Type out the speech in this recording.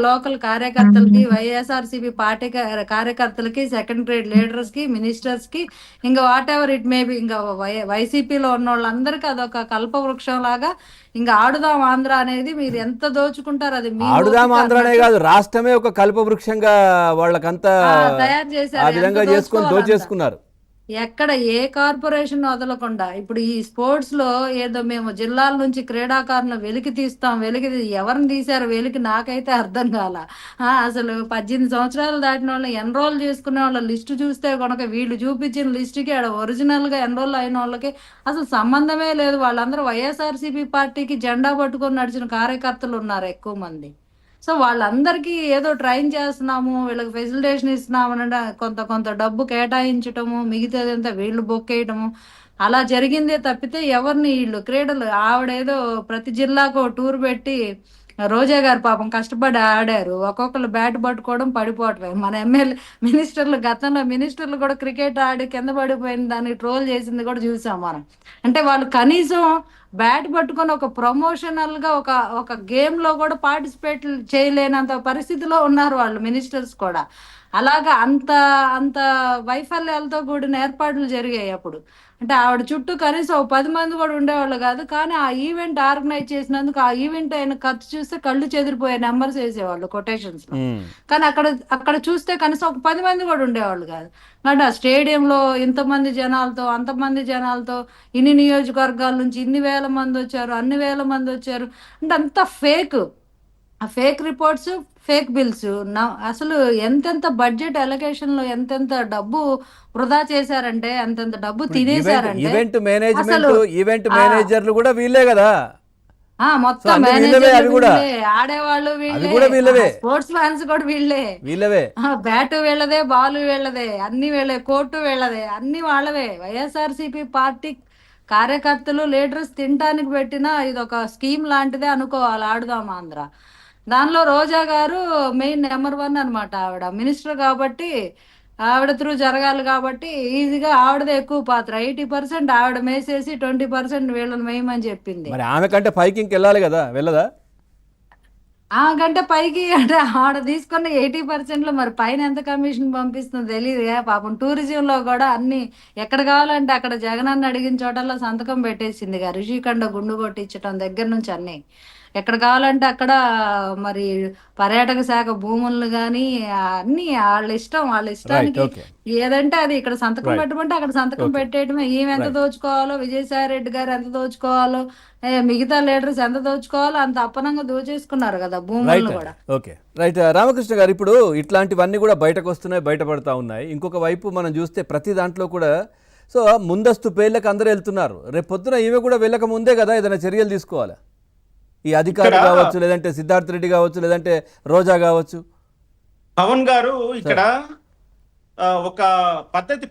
Local కార్యకర్తలకి, YSRCP party కార్యకర్తలకి, second grade leaders కి, మినిస్టర్స్ కి, ఇంకా what ever it may be, ఇంకా వైసీపీలో ఉన్న వాళ్ళందరికీ అదొక కల్పవృక్షం లాగా ఇంకా ఆడుదాం ఆంధ్ర అనేది మీరు ఎంత దోచుకుంటారు, అది మీ ఆడుదాం ఓపిక ఆంధ్ర అనే అన్నట్టు కాదు, రాష్ట్రమే ఒక కల్పవృక్షంగా వాళ్ళకంతా తయారు ఆ చేశారు. ఎంత విధంగా చేసుకొని దోచుకోవాలంత దోచేసుకున్నారు. ఎక్కడ ఏ కార్పొరేషన్ వదలకుండా ఇప్పుడు ఈ స్పోర్ట్స్ లో ఏదో మేము జిల్లాల నుంచి క్రీడాకారులను వెలికి తీస్తాం, ఎవరిని తీశారు వెలికి నాకైతే అర్థం కాల. అసలు 18 సంవత్సరాలు దాటిన వాళ్ళని ఎన్రోల్ చేసుకునే వాళ్ళ లిస్టు చూస్తే కనుక వీళ్ళు చూపించిన లిస్టుకి ఆడ ఒరిజినల్ గా ఎన్రోల్ అయిన వాళ్ళకి అసలు సంబంధమే లేదు. వాళ్ళందరూ వైఎస్ఆర్సీపీ పార్టీకి జెండా పట్టుకొని నడిచిన కార్యకర్తలు ఉన్నారు ఎక్కువ మంది. సో వాళ్ళందరికీ ఏదో ట్రైన్ చేస్తున్నాము, వీళ్ళకి ఫెసిలిటేషన్ ఇస్తున్నాము అంటే కొంత కొంత డబ్బు కేటాయించటము, మిగతాదంతా వీళ్ళు బొక్కేయటము అలా జరిగిందే తప్పితే ఎవరిని వీళ్ళు క్రీడలు ఆవిడేదో ప్రతి జిల్లాకు టూర్ పెట్టి రోజా గారు పాపం కష్టపడి ఆడారు. ఒక్కొక్కరు బ్యాట్ పట్టుకోవడం పడిపోవటమే. మన ఎమ్మెల్యే మినిస్టర్లు గతంలో మినిస్టర్లు కూడా క్రికెట్ ఆడి కింద పడిపోయిన దాన్ని ట్రోల్ చేసింది కూడా చూసాం మనం. అంటే వాళ్ళు కనీసం బ్యాట్ పట్టుకొని ఒక ప్రమోషనల్ గా ఒక ఒక గేమ్ లో కూడా పార్టిసిపేట్ చేయలేనంత పరిస్థితిలో ఉన్నారు వాళ్ళు మినిస్టర్స్ కూడా. అలాగా అంత అంత వైఫల్యాలతో కూడిన ఏర్పాట్లు జరిగాయి అప్పుడు. అంటే ఆవిడ చుట్టూ కనీసం ఒక 10 మంది కూడా ఉండేవాళ్ళు కాదు. కానీ ఆ ఈవెంట్ ఆర్గనైజ్ చేసినందుకు ఆ ఈవెంట్ అయిన ఖర్చు చూస్తే కళ్ళు చెదిరిపోయే నెంబర్స్ వేసేవాళ్ళు కొటేషన్స్ లో. ఉమ్. కానీ అక్కడ అక్కడ చూస్తే కనీసం ఒక 10 మంది కూడా ఉండేవాళ్ళు కాదు. అంటే ఆ స్టేడియంలో ఇంతమంది జనాలతో అంతమంది జనాలతో ఇన్ని నియోజకవర్గాల నుంచి ఇన్ని వేల మంది వచ్చారు, అన్ని వేల మంది వచ్చారు అంటే అంత ఫేక్. ఆ ఫేక్ రిపోర్ట్స్, ఫేక్ బిల్స్. అసలు ఎంతెంత బడ్జెట్ అలొకేషన్ లో ఎంతెంత డబ్బు వృధా చేశారంటే, ఎంతెంత డబ్బు ఇప్పుడు ఈవెంట్ తినేశారంటే ఈవెంట్ మేనేజ్మెంట్ అసలు ఈవెంట్ ఆ మేనేజర్లు కూడా వీళ్ళే కదా. సో మొత్తం అన్ని వీళ్ళవే, మేనేజర్లు అవి కూడా వీళ్ళే, ఆడేవాళ్ళు అవి వీళ్ళే, కూడా వీళ్ళవే. స్పోర్ట్స్ ఫ్యాన్స్ కూడా వీళ్ళే. వీళ్ళవే. బ్యాటు వీళ్ళదే, బాలు వీళ్ళదే, అన్ని వీళ్ళే, కోర్టు వీళ్ళదే, అన్ని వాళ్ళవే. వైఎస్ఆర్సీపీ పార్టీ కార్యకర్తలు లీడర్స్ తినటానికి పెట్టిన ఇది ఒక స్కీమ్ లాంటిదే అనుకోవాలి ఆడుదాం ఆంధ్ర. దానిలో రోజా గారు మెయిన్ నెంబర్ 1 అనమాట. ఆవిడ మినిస్టర్ కాబట్టి ఆవిడ త్రూ జరగాలి కాబట్టి ఈజీగా ఆవిడదే ఎక్కువ పాత్ర. 80% ఆవిడ మేసేసి 20% వీళ్ళని మేయమని చెప్పింది. మరి ఆమె కంటే పైకి ఇంకెళ్ళాలి కదా, వెళ్ళదా? కంటే పైకి అంటే ఆడ తీసుకున్న 80% లో మరి పైన ఎంత కమిషన్ పంపిస్తుందో తెలియదు. పాపం టూరిజం లో కూడా అన్ని ఎక్కడ కావాలంటే అక్కడ జగనన్న అడిగిన చోటల్లో సంతకం పెట్టేసింది. ఋషికొండ గుండు కొట్టించడం దగ్గర నుంచి అన్ని ఎక్కడ కావాలంటే అక్కడ మరి పర్యాటక శాఖ భూములను కానీ అన్ని వాళ్ళ ఇష్టం, వాళ్ళ రైట్. ఇష్టానికి ఓకే. ఏదంటే అది ఇక్కడ సంతకం రైట్. పెట్టమంటే అక్కడ సంతకం ఓకే. పెట్టేయడమే. ఈమె ఎంత రైట్. దోచుకోవాలో, విజయసాయి రెడ్డి గారు ఎంత దోచుకోవాలో, మిగతా లీడర్స్ ఎంత దోచుకోవాలో అంత అప్పనంగా దోచేసుకున్నారు కదా రైట్ భూములను అండి. కూడా. ఓకే. రైట్. రామకృష్ణ గారు, ఇప్పుడు ఇట్లాంటివన్నీ కూడా బయటకు వస్తున్నాయి, బయటపడతా ఉన్నాయి. ఇంకొక వైపు మనం చూస్తే ప్రతి దాంట్లో కూడా సో ముందస్తు పేర్లకు అందరూ వెళ్తున్నారు. రేపు పొద్దున ఈమె కూడా వెళ్ళక ముందే కదా ఏదైనా చర్యలు తీసుకోవాలి. ఈ అధికారులు ఇక్కడ కావచ్చు, లేదంటే సిద్ధార్థ రెడ్డి కావచ్చు, లేదంటే రోజా కావచ్చు. పవన్ గారు సరే. ఇక్కడ ఒక పద్ధతి